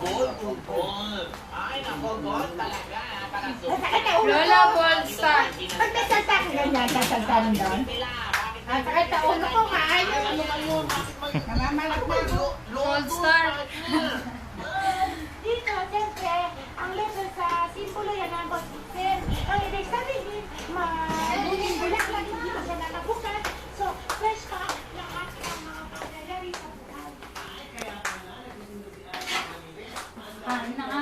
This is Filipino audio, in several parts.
Lola Gold Star. Pag nasalta ka ganyan, sasalta rin doon. At kahit sa ulo ko, kaayo. Namamalat na ako. Gold Star. Dito, siyempre, ang level sa simbolo yan ang sir. Ang ibig sabihin, maluning bulaklak, hindi mo siya nakabukan. So, fresh pa lahat ng mga paglalari sa buwan. Kain na nga.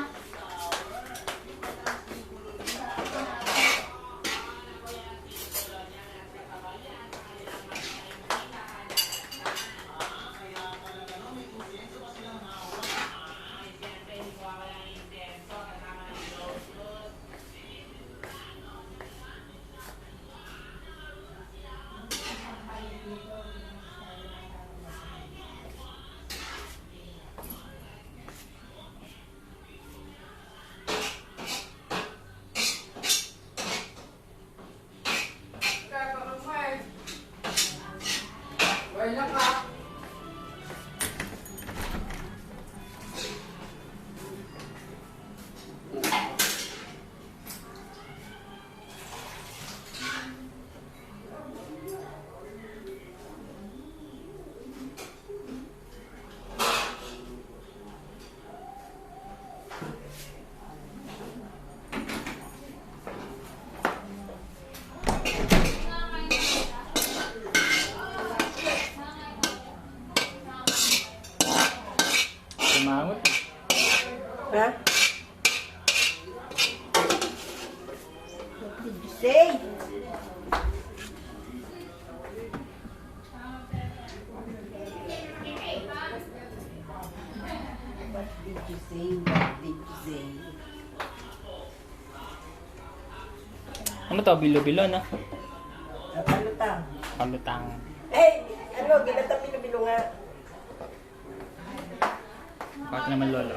Sumangot. Ha? What did you say? What did you say? What did you say? Ano to? Bilo-bilo, no? Palutang. Palutang. Eh, ano, ginatang bilo-bilo nga. Bakit naman lolo?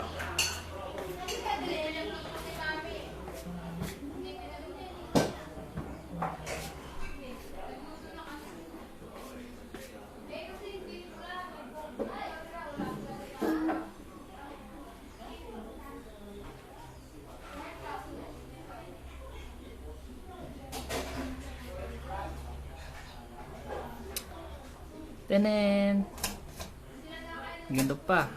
Tenen! Ganda pa.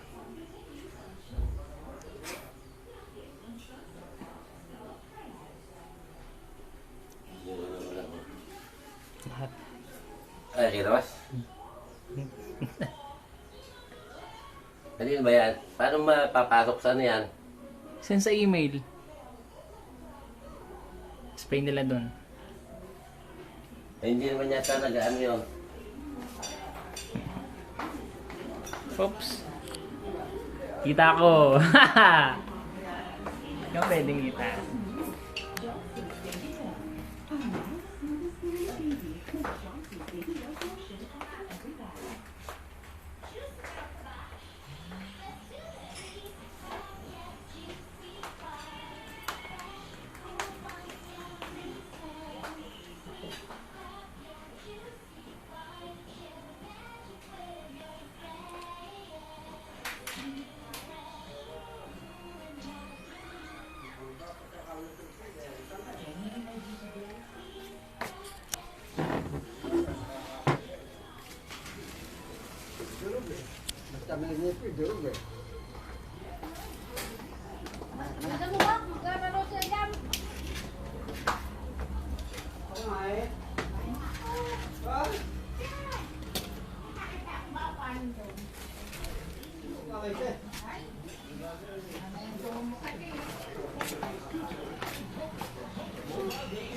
Lahat. Ay, kita mas? Kanino ba yan? Paano mapapasok sa ano yan? Send sa email. Spray nila dun. Eh, hindi naman yata nag-ano yun. Oops. Kita ko. Ikaw pwedeng kita.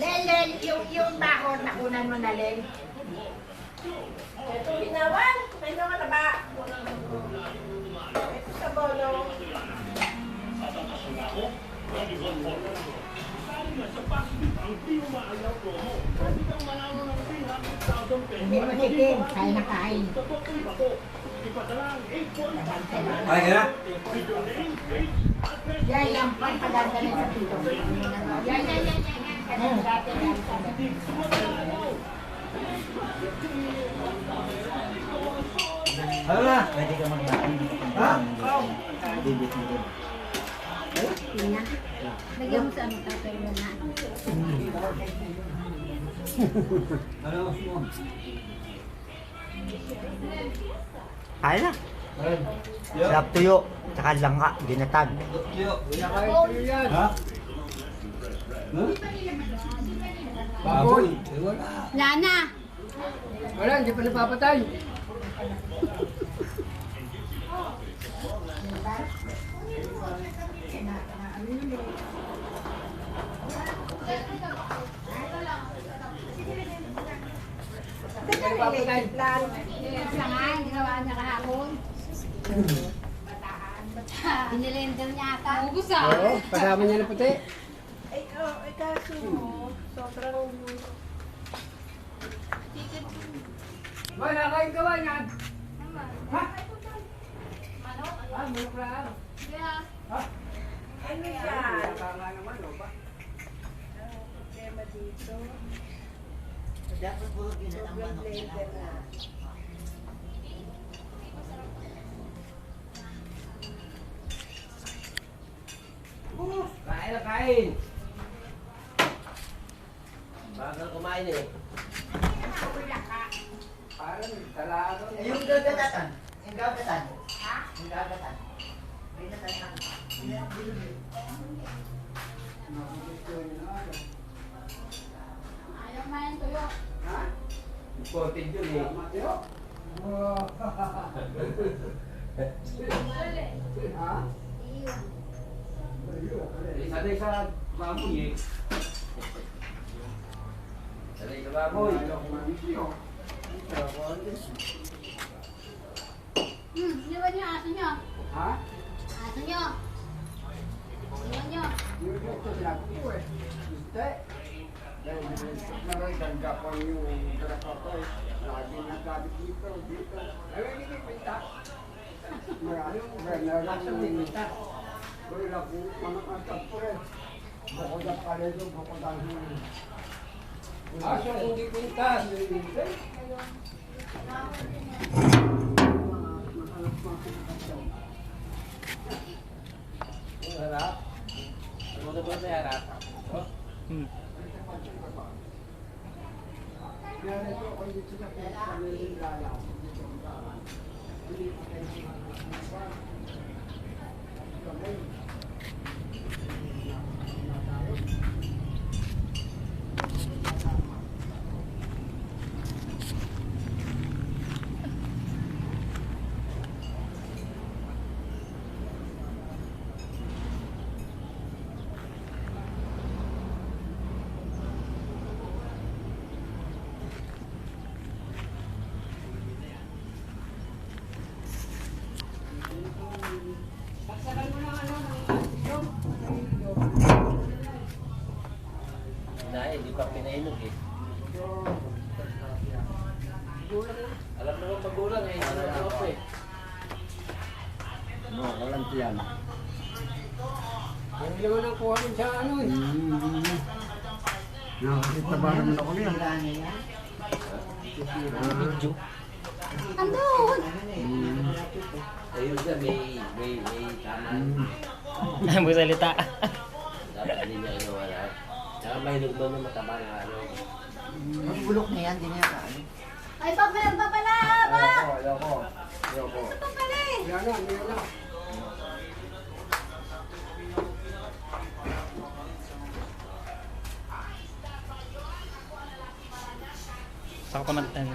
Lelen, yung bakon, nakunan mo na, Len. Ito, hinawan. May naman na ba? Ito sa bono. Hindi mo chicken, kain na kain. Ay, kaya? Yan, yung pagpagagaling sa tito. Yan. Dati yan. Ano na? Pwede ka magbatin dito. Ha? Debit mo din. Yun na. Lagyan mo sa ano tatay mo na. Kaya na. Sarap tuyo. Tsaka langka. Ginatag. Baboy. Wala na. Wala, hindi pa napapatay. Sa nga, ginawa niya kahapon. Binilender niya ata. Ugus ah. Oo, kasama niya na puti. Boy, nakain ka ba yan? Ha? Manok lang. Ha? Ano yan? Tama naman, o ba? Kain na kain. Bagal kumain eh. Parang talaga. Yung gagatan. Yung gagatan. Ha? Yung gagatan. Ayaw man tuyo. Ha? Important yun eh. Matyo? Ha? Sanay sa baboy eh. Sanay sa baboy. Iwan niyo aso niyo. Ha? Aso niyo. Iwan niyo. Yung ito sinabi ko eh. Hindi. Dahil naraganda ko yung draka ko eh. Lagi nagsabi dito, dito. Ay, hindi pinta. Marami, pinta. Wala ko, mga kasap ko eh. Bukod na pala ito, bukod na aso hindi pintas. Hindi. Ang harap. Ano ka ba sa harap? Hmm. Kaya ito, kung dito na pinagpapalala. Hindi, di pa pinainog eh. Alam naman magulang eh. Alam naman po eh. Walang tiyan. Hindi naman ang kuha rin sa ano eh. Nakakita ba naman ako niya? Video. Andun. Ayun siya, may tama. Ang salita. Dapat hindi niya ginawa lahat. Saka may lugban na mataba na ano. Ang bulok na yan. Di na yan. Ay, papel pa pala. Ba? Ayoko. Papel eh. Yan na, yan na. Saka pamantay.